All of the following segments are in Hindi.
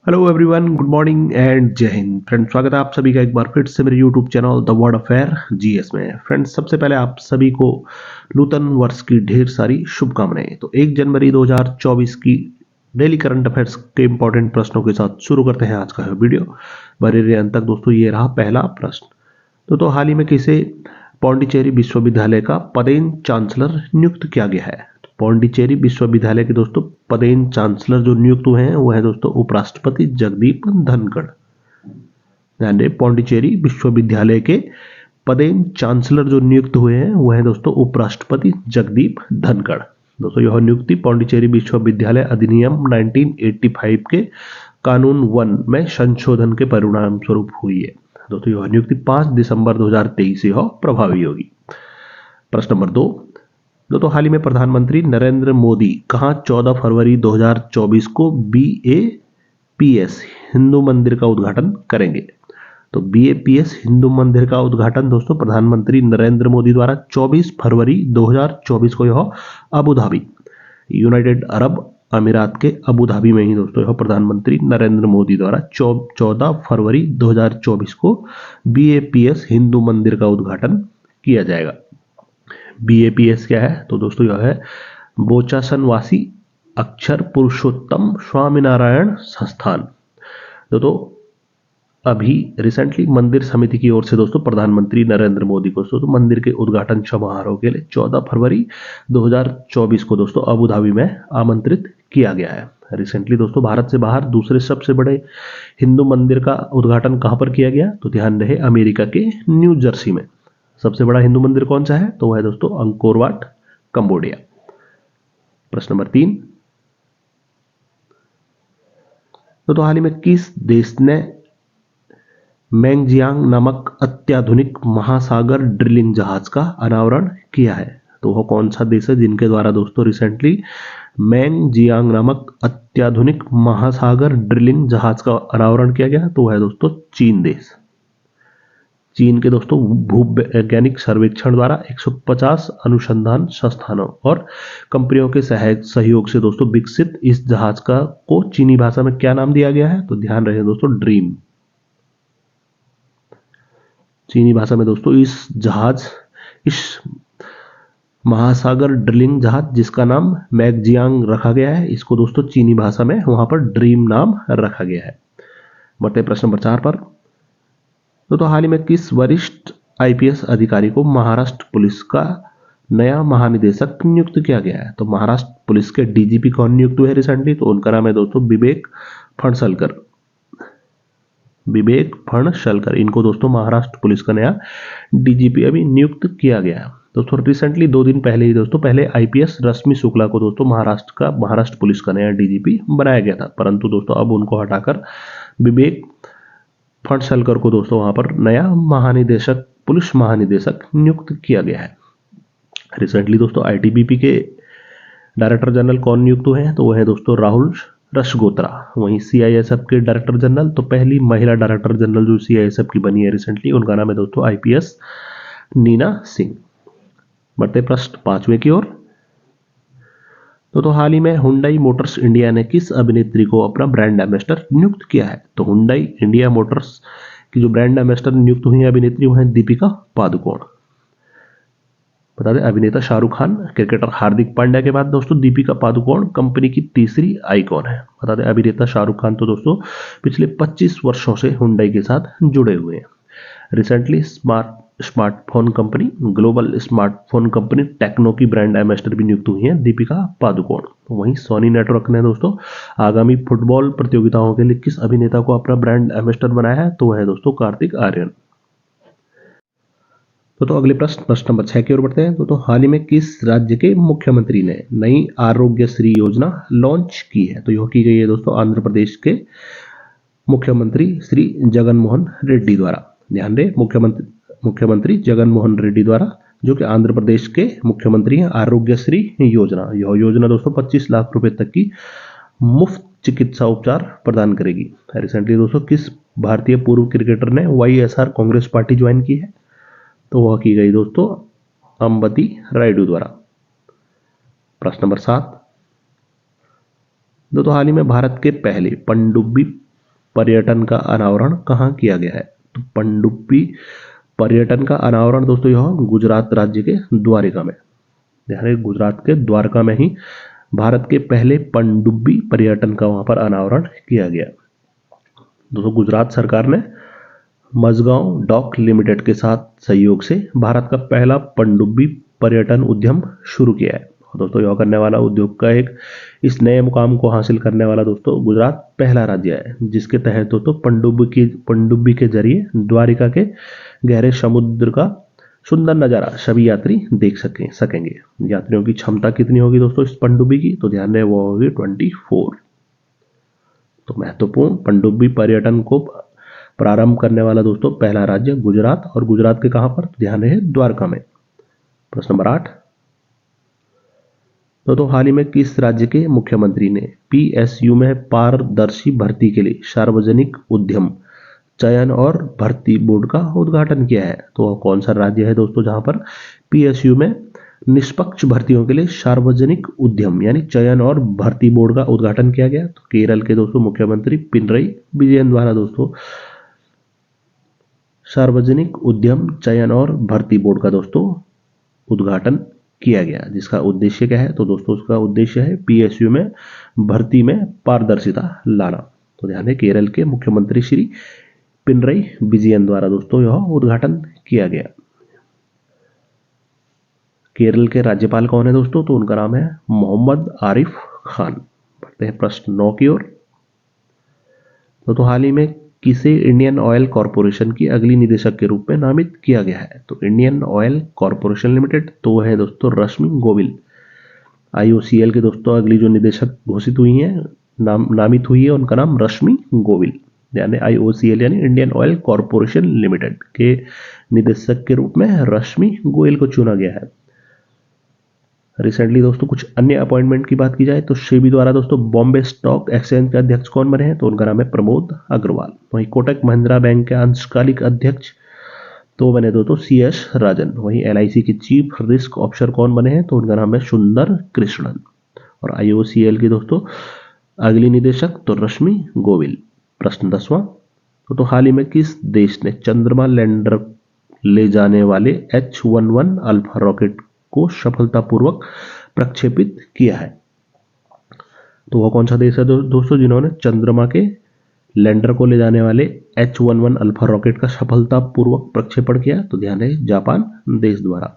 Hello everyone, good morning and जय हिंद। फ्रेंड्स, स्वागत है आप सभी का एक बार फिर से मेरे YouTube channel the world affair GS में। फ्रेंड्स, सबसे पहले आप सभी को नूतन वर्ष की ढेर सारी शुभकामनाएं। तो 1 जनवरी 2024 की डेली करंट अफेयर्स के इंपॉर्टेंट प्रश्नों के साथ शुरू करते हैं आज का वीडियो। बने रहिए अंत तक दोस्तों। ये रहा पहला प्रश्न। तो हाल ही में किसे पौंडीचेरी विश्वविद्यालय का पदेन चांसलर नियुक्त किया गया है? पौंडीचेरी विश्वविद्यालय के दोस्तों पदेन चांसलर जो नियुक्त हुए हैं वो है दोस्तों उपराष्ट्रपति जगदीप धनखड़। ध्यान दें, पौंडीचेरी विश्वविद्यालय के पदेन चांसलर जो नियुक्त हुए हैं वो है दोस्तों उपराष्ट्रपति जगदीप धनखड़। दोस्तों यह नियुक्ति पौंडीचेरी विश्वविद्यालय अधिनियम 1985 के कानून 1 में संशोधन के परिणाम स्वरूप हुई है। दोस्तों यह नियुक्ति 5 दिसंबर 2023 से प्रभावी होगी। प्रश्न नंबर 2। दोस्तों हाल ही में प्रधानमंत्री नरेंद्र मोदी कहां 14 फरवरी 2024 को BAPS हिंदू मंदिर का उद्घाटन करेंगे? तो BAPS हिंदू मंदिर का उद्घाटन दोस्तों प्रधानमंत्री नरेंद्र मोदी द्वारा 24 फरवरी 2024 को यह अबू धाबी, यूनाइटेड अरब अमीरात के अबू धाबी में ही दोस्तों यह प्रधानमंत्री नरेंद्र मोदी द्वारा 14 फरवरी 2024 को BAPS हिंदू मंदिर का उद्घाटन किया जाएगा। BAPS क्या है? तो दोस्तों यह है बोचासनवासी अक्षर पुरुषोत्तम स्वामीनारायण संस्थान। दोस्तों अभी रिसेंटली मंदिर समिति की ओर से दोस्तों प्रधानमंत्री नरेंद्र मोदी को दोस्तों मंदिर के उद्घाटन समारोह के लिए 14 फरवरी 2024 को दोस्तों अबू धाबी में आमंत्रित किया गया है। रिसेंटली दोस्तों भारत से बाहर दूसरे सबसे बड़े हिंदू मंदिर का उद्घाटन कहां पर किया गया? तो ध्यान रहे अमेरिका के न्यू जर्सी में। सबसे बड़ा हिंदू मंदिर कौन सा है? तो वह है दोस्तों अंकोर वाट, कंबोडिया। प्रश्न नंबर 3। तो हाल ही में किस देश ने मैंगजियांग नामक अत्याधुनिक महासागर ड्रिलिंग जहाज का अनावरण किया है? तो वह कौन सा देश है जिनके द्वारा दोस्तों रिसेंटली मैंगजियांग नामक अत्याधुनिक महासागर ड्रिलिंग जहाज का अनावरण किया गया? तो वह है दोस्तों चीन देश। चीन के दोस्तों भूवैज्ञानिक सर्वेक्षण द्वारा 150 अनुसंधान संस्थानों और कंपनियों के सहयोग से दोस्तों विकसित इस जहाज का को चीनी भाषा में क्या नाम दिया गया है? तो ध्यान रहे दोस्तों ड्रीम। चीनी भाषा में दोस्तों इस महासागर ड्रिलिंग जहाज जिसका नाम मैंगजियांग रखा गया है, इसको दोस्तों चीनी भाषा में वहां पर ड्रीम नाम रखा गया है। बढ़ते प्रश्न नंबर 4 पर। तो हाल ही में किस वरिष्ठ IPS अधिकारी को महाराष्ट्र पुलिस का नया महानिदेशक नियुक्त किया गया है? तो महाराष्ट्र पुलिस के DGP कौन नियुक्त हुए रिसेंटली? तो उनका नाम है दोस्तों विवेक फणसलकर। विवेक फणसलकर, इनको दोस्तों महाराष्ट्र पुलिस का नया DGP अभी नियुक्त किया गया है। दोस्तों रिसेंटली 2 दिन पहले ही दोस्तों पहले IPS रश्मि शुक्ला को दोस्तों महाराष्ट्र पुलिस का नया DGP बनाया गया था, परंतु दोस्तों अब उनको हटाकर विवेक फणसलकर को दोस्तों वहां पर नया पुलिस महानिदेशक नियुक्त किया गया है। रिसेंटली दोस्तों ITBP के डायरेक्टर जनरल कौन नियुक्त हुए हैं? तो वह है दोस्तों राहुल रसगोत्रा। वहीं CISF के डायरेक्टर जनरल, तो पहली महिला डायरेक्टर जनरल जो CISF की बनी है रिसेंटली, उनका नाम है दोस्तों IPS नीना सिंह। बढ़ते प्रश्न 5वें की ओर। तो हाल ही में हुंडई मोटर्स इंडिया ने किस अभिनेत्री को अपना ब्रांड एम्बेसडर नियुक्त किया है? तो हुंडई इंडिया मोटर्स की जो ब्रांड एम्बेसडर नियुक्त हुई है अभिनेत्री वो है दीपिका पादुकोण। बता दें अभिनेता शाहरुख खान, क्रिकेटर हार्दिक पांड्या के बाद दोस्तों दीपिका पादुकोण कंपनी की तीसरी आइकॉन है। बता दें अभिनेता शाहरुख खान तो दोस्तों पिछले 25 वर्षों से हुंडई के साथ जुड़े हुए हैं। Recently smartphone company global smartphone company Tecno की ब्रांड एम्बेसडर भी नियुक्त हुई हैं दीपिका पादुकोण। वहीं सोनी नेटवर्क ने दोस्तों आगामी फुटबॉल प्रतियोगिताओं के लिए किस अभिनेता को अपना ब्रांड एम्बेसडर बनाया है? तो वह है दोस्तों कार्तिक आर्यन। तो अगले प्रश्न नंबर 6 की ओर बढ़ते हैं। तो हाल ही में किस राज्य के मुख्यमंत्री ने नई आरोग्यश्री योजना लॉन्च की है? तो यह की गई है दोस्तों आंध्र प्रदेश के मुख्यमंत्री श्री जगन मोहन रेड्डी द्वारा। ध्यान दें मुख्यमंत्री जगन मोहन रेड्डी द्वारा, जो कि आंध्र प्रदेश के मुख्यमंत्री हैं। आरोग्यश्री योजना, यह योजना दोस्तों 25 लाख रुपए तक की मुफ्त चिकित्सा उपचार प्रदान करेगी। रिसेंटली दोस्तों किस भारतीय पूर्व क्रिकेटर ने YSR कांग्रेस पार्टी ज्वाइन की है? तो वह की गई दोस्तों अंबती रायडू द्वारा। प्रश्न नंबर 7। दोस्तों हाल ही में भारत के पहले पनडुब्बी पर्यटन का अनावरण कहाँ किया गया है? तो पनडुब्बी पर्यटन का अनावरण दोस्तों यह गुजरात राज्य के द्वारका में, यानी गुजरात के द्वारका में ही भारत के पहले पनडुब्बी पर्यटन का वहां पर अनावरण किया गया। दोस्तों गुजरात सरकार ने मझगांव डॉक लिमिटेड के साथ सहयोग से भारत का पहला पनडुब्बी पर्यटन उद्यम शुरू किया है। दोस्तों यह करने वाला उद्योग का एक इस नए मुकाम को हासिल करने वाला दोस्तों गुजरात पहला राज्य है, जिसके तहत दोस्तों पनडुब्बी के जरिए द्वारिका के गहरे समुद्र का सुंदर नजारा सभी यात्री देख सकेंगे। यात्रियों की क्षमता कितनी होगी दोस्तों इस पनडुब्बी की? तो ध्यान रहे वो होगी 24। तो महत्वपूर्ण पनडुब्बी पर्यटन को प्रारंभ करने वाला दोस्तों पहला राज्य गुजरात, और गुजरात के कहां पर? ध्यान रहे द्वारका में। प्रश्न नंबर 8, तो हाल ही में किस राज्य के मुख्यमंत्री ने पीएसयू में पारदर्शी भर्ती के लिए सार्वजनिक उद्यम चयन और भर्ती बोर्ड का उद्घाटन किया है? तो कौन सा राज्य है दोस्तों जहां पर पीएसयू में निष्पक्ष भर्तियों के लिए सार्वजनिक उद्यम यानी चयन और भर्ती बोर्ड का उद्घाटन किया गया? तो केरल के दोस्तों मुख्यमंत्री पिनरई विजयन द्वारा दोस्तों सार्वजनिक उद्यम चयन और भर्ती बोर्ड का दोस्तों उद्घाटन किया गया, जिसका उद्देश्य क्या है? तो दोस्तों उसका उद्देश्य है पीएसयू में भर्ती में पारदर्शिता लाना। तो ध्यान है केरल के मुख्यमंत्री श्री पिनरई विजयन द्वारा दोस्तों यह उद्घाटन किया गया। केरल के राज्यपाल कौन है दोस्तों? तो उनका नाम है मोहम्मद आरिफ खान। बढ़ते हैं प्रश्न 9 की ओर। तो हाल ही में किसे इंडियन ऑयल कॉरपोरेशन की अगली निदेशक के रूप में नामित किया गया है? तो इंडियन ऑयल कॉरपोरेशन लिमिटेड तो है दोस्तों रश्मि गोविल। आईओसीएल के दोस्तों अगली जो निदेशक घोषित हुई है, नामित हुई है, उनका नाम रश्मि गोविल, यानी आईओसीएल यानी इंडियन ऑयल कॉरपोरेशन लिमिटेड के निदेशक के रूप में रश्मि गोयल को चुना गया है। रिसेंटली दोस्तों कुछ अन्य अपॉइंटमेंट की बात की जाए तो सेबी द्वारा दोस्तों बॉम्बे स्टॉक एक्सचेंज के अध्यक्ष कौन बने हैं? तो उनका नाम है प्रमोद अग्रवाल। वहीं कोटक महिंद्रा बैंक के अंशकालिक अध्यक्ष तो बने दोस्तों सीएस राजन। वहीं एलआईसी के चीफ रिस्क ऑफिसर कौन बने हैं? तो उनका नाम है सुंदर कृष्णन। और आईओसीएल की दोस्तों अगली निदेशक तो रश्मि गोविल। प्रश्न 10वां, तो हाल ही में किस देश ने चंद्रमा लैंडर ले जाने वाले H-11 अल्फा रॉकेट को सफलतापूर्वक प्रक्षेपित किया है? तो वह कौन सा देश है दोस्तों जिन्होंने चंद्रमा के लैंडर को ले जाने वाले H-11 अल्फा रॉकेट का सफलतापूर्वक प्रक्षेपण किया? तो ध्यान है जापान देश द्वारा।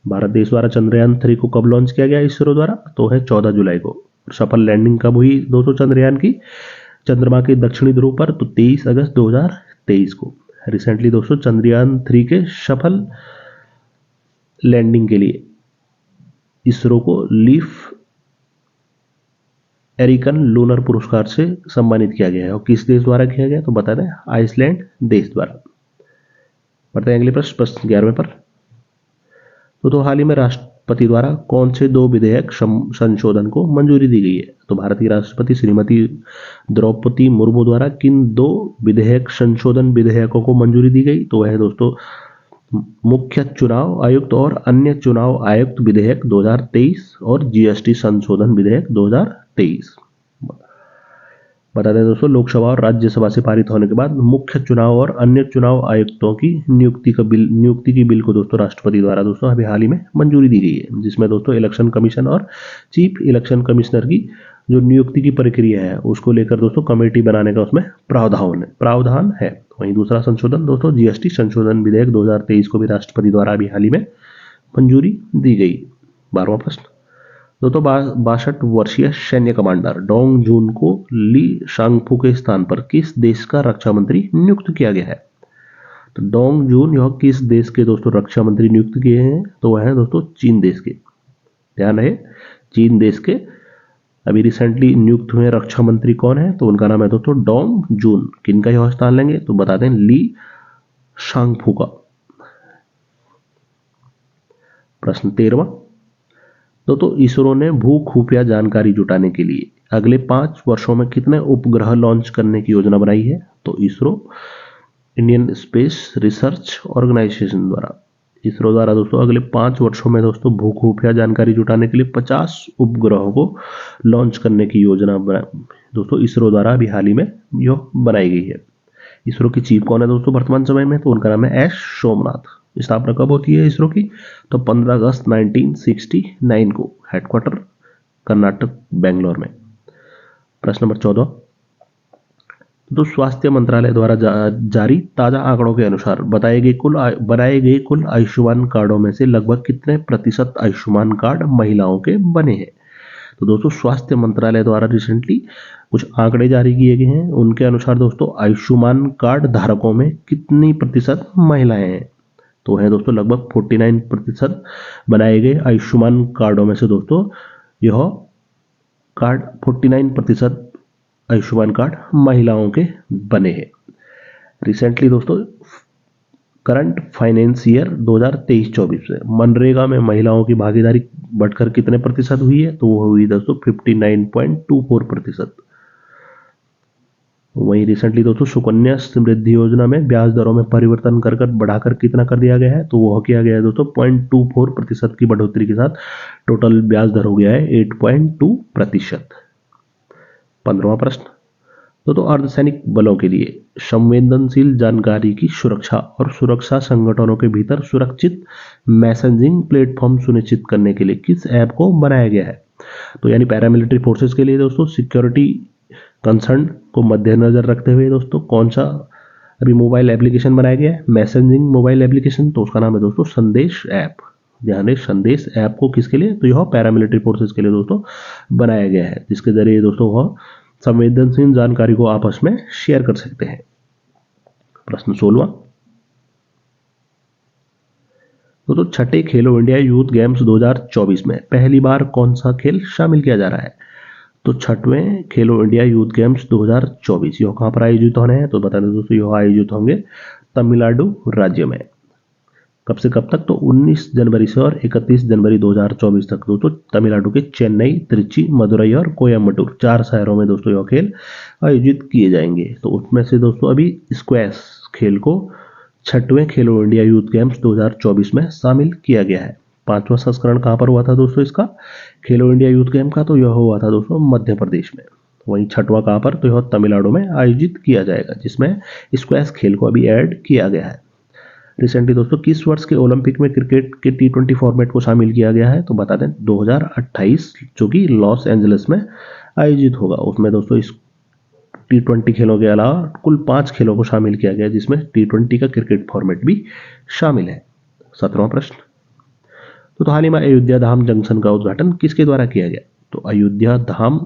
भारत देश द्वारा चंद्रयान 3 को कब लॉन्च किया गया इसरो द्वारा? तो है 14 जुलाई को। सफल लैंडिंग कब हुई दोस्तों चंद्रयान की चंद्रमा के दक्षिणी ध्रुव पर? तो 23 अगस्त 2023 को। रिसेंटली दोस्तों चंद्रयान 3 के सफल लैंडिंग के लिए इसरो को लीफ एरिकन लूनर पुरस्कार से सम्मानित किया गया है। और किस देश द्वारा किया गया? तो बता दें आइसलैंड देश द्वारा। बढ़ते हैं अगले प्रश्न 11वें पर। तो हाल ही में राष्ट्रपति द्वारा कौन से 2 विधेयक संशोधन को मंजूरी दी गई है? तो भारत की राष्ट्रपति श्रीमती द्रौपदी मुर्मू द्वारा किन 2 विधेयक संशोधन विधेयकों को मंजूरी दी गई? तो वह है दोस्तों मुख्य चुनाव आयुक्त और अन्य चुनाव आयुक्त विधेयक 2023 और जीएसटी संशोधन विधेयक 2023। बता दें दोस्तों लोकसभा और राज्यसभा से पारित होने के बाद मुख्य चुनाव और अन्य चुनाव आयुक्तों की नियुक्ति की बिल को दोस्तों राष्ट्रपति द्वारा दोस्तों अभी हाल ही में मंजूरी दी गई है, जिसमें दोस्तों इलेक्शन कमीशन और चीफ इलेक्शन कमिश्नर की जो नियुक्ति की प्रक्रिया है उसको लेकर दोस्तों कमेटी बनाने का उसमें प्रावधान है। वहीं दूसरा संशोधन दोस्तों जीएसटी संशोधन विधेयक 2023 को भी राष्ट्रपति द्वारा अभी हाल ही में मंजूरी दी गई। 12वां प्रश्न, दोस्तों 62 वर्षीय सैन्य कमांडर डोंग जून को ली शांगफू के स्थान पर किस देश का रक्षा मंत्री नियुक्त किया गया है? तो डोंग जून यह किस देश के दोस्तों रक्षा मंत्री नियुक्त किए हैं? तो वह है दोस्तों चीन देश के। ध्यान रहे चीन देश के अभी रिसेंटली नियुक्त हुए रक्षा मंत्री कौन है? तो उनका नाम है दोस्तों डोंग जून। किनका यह स्थान लेंगे? तो बता दें ली शांगफू का। प्रश्न 13वां, तो इसरो ने भू खुफिया जानकारी जुटाने के लिए अगले 5 वर्षों में कितने उपग्रह लॉन्च करने की योजना बनाई है? तो ISRO Indian Space Research Organisation द्वारा इसरो द्वारा दोस्तों अगले 5 वर्षों में दोस्तों भू खुफिया जानकारी जुटाने के लिए 50 उपग्रहों को लॉन्च करने की योजना दोस्तों इसरो द्वारा अभी हाल ही में यह बनाई गई है। इसरो की चीफ कौन है दोस्तों वर्तमान समय में? तो उनका नाम है एस सोमनाथ। स्थापना कब होती है इसरो की? तो 15 अगस्त 1969 को। हेडक्वार्टर कर्नाटक बेंगलोर में। प्रश्न नंबर 14, तो स्वास्थ्य मंत्रालय द्वारा जारी ताजा आंकड़ों के अनुसार बनाए गए कुल आयुष्मान कार्डों में से लगभग कितने प्रतिशत आयुष्मान कार्ड महिलाओं के बने हैं? तो दोस्तों स्वास्थ्य मंत्रालय द्वारा रिसेंटली कुछ आंकड़े जारी किए गए हैं। उनके अनुसार दोस्तों आयुष्मान कार्ड धारकों में कितनी प्रतिशत महिलाएं हैं? तो है दोस्तों लगभग 49% बनाए गए आयुष्मान कार्डों में से दोस्तों यह कार्ड 49% आयुष्मान कार्ड महिलाओं के बने हैं। रिसेंटली दोस्तों करंट फाइनेंस ईयर 2023-24 में मनरेगा में महिलाओं की भागीदारी बढ़कर कितने प्रतिशत हुई है? तो वो हुई दोस्तों 59.24%। वहीं रिसेंटली दोस्तों सुकन्या समृद्धि योजना में ब्याज दरों में परिवर्तन कर बढ़ाकर कितना कर दिया गया है? तो वह किया गया है दोस्तों 0.24% की बढ़ोतरी के साथ टोटल ब्याज दर हो गया है 8.2%। 15वां प्रश्न, तो अर्धसैनिक बलों के लिए संवेदनशील जानकारी की सुरक्षा और सुरक्षा संगठनों के भीतर सुरक्षित मैसेजिंग प्लेटफॉर्म सुनिश्चित करने के लिए किस ऐप को बनाया गया है? तो यानी पैरामिलिट्री फोर्सेस के लिए दोस्तों सिक्योरिटी कंसर्न को मद्देनजर रखते हुए दोस्तों कौन सा अभी मोबाइल एप्लीकेशन बनाया गया है? Messaging mobile application. तो उसका नाम है दोस्तों संदेश ऐप। ध्यान रहे संदेश ऐप को किसके लिए? तो यह पैरामिलिट्री फोर्सेस के लिए दोस्तों बनाया गया है, जिसके जरिए दोस्तों वह संवेदनशील जानकारी को आपस में शेयर कर सकते हैं। प्रश्न 16, तो छठे खेलो इंडिया यूथ गेम्स 2024 में पहली बार कौन सा खेल शामिल किया जा रहा है? तो छठवें खेलो इंडिया यूथ गेम्स 2024 यह कहां पर आयोजित होने हैं? तो बता दें दोस्तों यह आयोजित होंगे तमिलनाडु राज्य में। कब से कब तक? तो 19 जनवरी से और 31 जनवरी 2024 तक दोस्तों तमिलनाडु के चेन्नई, त्रिची, मदुरई और कोयम्बटूर 4 शहरों में दोस्तों यह खेल आयोजित किए जाएंगे। तो उसमें से दोस्तों अभी स्क्वैश खेल को छठवें खेलो इंडिया यूथ गेम्स 2024 में शामिल किया गया है। 5वां संस्करण कहां पर हुआ था दोस्तों इसका? खेलो इंडिया यूथ गेम का तो यह हुआ था दोस्तों मध्य प्रदेश में। वहीं छठवां कहां पर? तो यह तमिलनाडु में आयोजित किया जाएगा, जिसमें स्क्वैश खेल को अभी ऐड किया गया है। रिसेंटली दोस्तों किस वर्ष के ओलंपिक में क्रिकेट के T20 फॉर्मेट को शामिल किया गया है? तो बता दें 2028, जो कि लॉस एंजलिस में आयोजित होगा। उसमें दोस्तों इस T20 खेलों के अलावा कुल 5 खेलों को शामिल किया गया, जिसमें T20 का क्रिकेट फॉर्मेट भी शामिल है। 17वां प्रश्न, तो हाल ही में अयोध्या धाम जंक्शन का उद्घाटन किसके द्वारा किया गया? तो अयोध्या धाम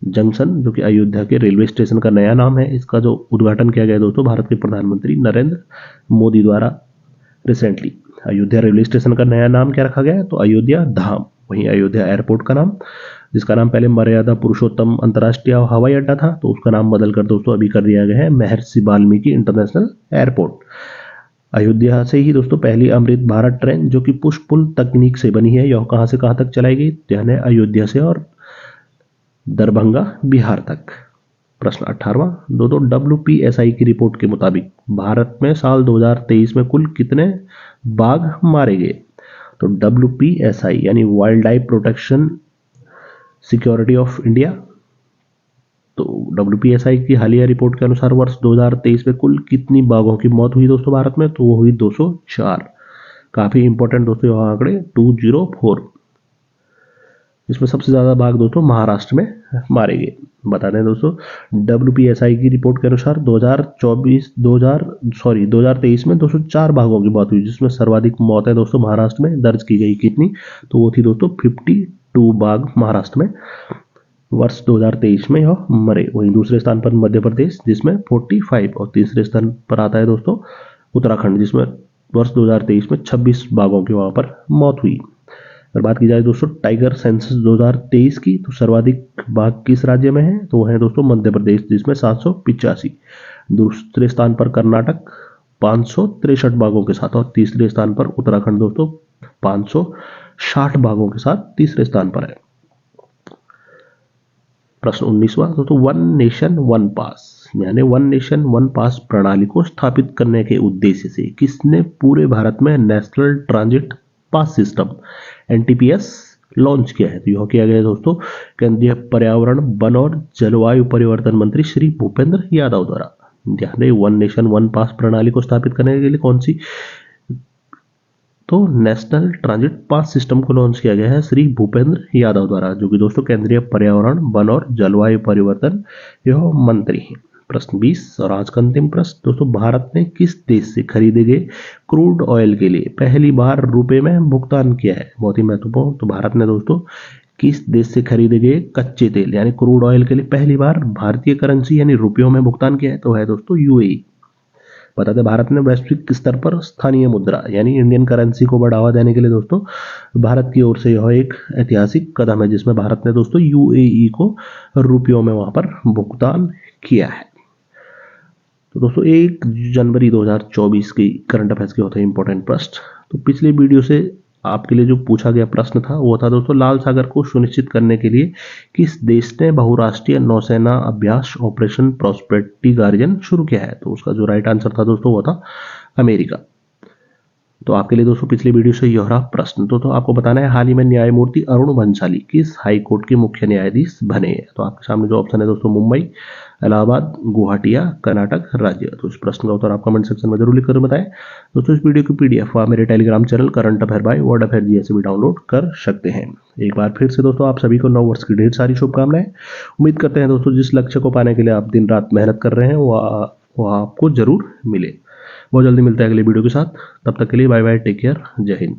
जंक्शन, जो कि अयोध्या के रेलवे स्टेशन का नया नाम है, इसका जो उद्घाटन किया गया दोस्तों भारत के प्रधानमंत्री नरेंद्र मोदी द्वारा रिसेंटली। अयोध्या रेलवे स्टेशन का नया नाम क्या रखा गया है? तो अयोध्या धाम। वहीं अयोध्या एयरपोर्ट का नाम, जिसका नाम पहले मर्यादा पुरुषोत्तम अंतर्राष्ट्रीय हवाई अड्डा था, तो उसका नाम बदलकर दोस्तों अभी कर दिया गया है महर्षि वाल्मीकि इंटरनेशनल एयरपोर्ट। अयोध्या से ही दोस्तों पहली अमृत भारत ट्रेन, जो कि पुश पुल तकनीक से बनी है, यह कहां से कहां तक चलाई गई? ध्यान है अयोध्या से और दरभंगा बिहार तक। प्रश्न 18वां, WPSI की रिपोर्ट के मुताबिक भारत में साल 2023 में कुल कितने बाघ मारे गए? तो WPSI यानी wild life protection security of India, तो WPSI की हालिया रिपोर्ट के अनुसार वर्ष 2023 में कुल कितनी बाघों की मौत हुई दोस्तों भारत में? तो वो हुई 204। काफी इंपॉर्टेंट दोस्तों यह आंकड़े 204। इसमें सबसे ज्यादा बाघ दोस्तों महाराष्ट्र में मारे गए। बता दें दोस्तों WPSI की रिपोर्ट के अनुसार 2023 में 204 बाघों की मौत हुई, जिसमें सर्वाधिक मौतें दोस्तों महाराष्ट्र में दर्ज की गई। कितनी? तो वो थी दोस्तों 52 बाघ महाराष्ट्र में वर्ष 2023 में यह मरे। वहीं दूसरे स्थान पर मध्य प्रदेश, जिसमें 45, और तीसरे स्थान पर आता है दोस्तों उत्तराखंड, जिसमें वर्ष 2023 में 26 बाघों की वहां पर मौत हुई। अगर बात की जाए दोस्तों टाइगर सेंसस 2023 की, तो सर्वाधिक बाघ किस राज्य में है? तो वह है दोस्तों मध्य प्रदेश, जिसमें 785। दूसरे स्थान पर कर्नाटक 563 बाघों के साथ, और तीसरे स्थान पर उत्तराखंड दोस्तों 560 बाघों के साथ तीसरे स्थान पर है। प्रश्न 19वां, दोस्तों वन नेशन वन पास यानी वन नेशन वन पास प्रणाली को स्थापित करने के उद्देश्य से किसने पूरे भारत में national transit pass system NTPS launch किया है? तो यह किया गया है दोस्तों केंद्रीय पर्यावरण, वन और जलवायु परिवर्तन मंत्री श्री भूपेंद्र यादव द्वारा। ध्यान रहे, वन नेशन वन पास प्रणाली को स्थापित करने के लिए कौन सी? तो नेशनल ट्रांजिट पास सिस्टम को लॉन्च किया गया है श्री भूपेंद्र यादव द्वारा, जो कि दोस्तों केंद्रीय पर्यावरण, वन और जलवायु परिवर्तन यह मंत्री हैं। प्रश्न 20 और आज का अंतिम प्रश्न दोस्तों, भारत ने किस देश से खरीदे गए क्रूड ऑयल के लिए पहली बार रुपए में भुगतान किया है? बहुत ही महत्वपूर्ण। तो भारत ने दोस्तों किस देश से खरीदे गए कच्चे तेल यानी क्रूड ऑयल के लिए पहली बार भारतीय करेंसी यानी रुपयों में भुगतान किया है? तो है दोस्तों UAE। बता दें, भारत ने वैश्विक स्तर पर स्थानीय मुद्रा यानी इंडियन करेंसी को बढ़ावा देने के लिए दोस्तों भारत की ओर से यह एक ऐतिहासिक कदम है, जिसमें भारत ने दोस्तों UAE को रुपयों में वहां पर भुगतान किया है। तो दोस्तों 1 जनवरी 2024 की करंट अफेयर्स के होते हैं इंपॉर्टेंट प्रश्न। तो पिछले वीडियो से आपके लिए जो पूछा गया प्रश्न था वो था दोस्तों, लाल सागर को सुनिश्चित करने के लिए किस देश ने बहुराष्ट्रीय नौसेना अभ्यास ऑपरेशन प्रॉस्पेरिटी गार्जियन शुरू किया है? तो उसका जो राइट आंसर था दोस्तों वो था अमेरिका। तो आपके लिए दोस्तों पिछले वीडियो से यह रहा प्रश्न। तो आपको बताना है, हाल ही में न्यायमूर्ति अरुण भंसाली किस हाई कोर्ट के मुख्य न्यायाधीश बने हैं? तो आपके सामने जो ऑप्शन है दोस्तों, मुंबई, इलाहाबाद, गुवाहाटी या कर्नाटक राज्य। तो इस प्रश्न का उत्तर आप कमेंट सेक्शन में जरूर लिखकर बताएं। दोस्तों इस वीडियो की PDF आप मेरे Telegram channel current affair by word affair GS से भी डाउनलोड कर सकते हैं। एक बार फिर से दोस्तों आप सभी को नव वर्ष की ढेर सारी शुभकामनाएं। उम्मीद करते हैं दोस्तों जिस लक्ष्य को पाने के लिए आप दिन रात मेहनत कर रहे हैं वो आपको जरूर मिले। बहुत जल्दी मिलते हैं अगले वीडियो के साथ। तब तक के लिए बाय बाय, टेक केयर, जय हिंद।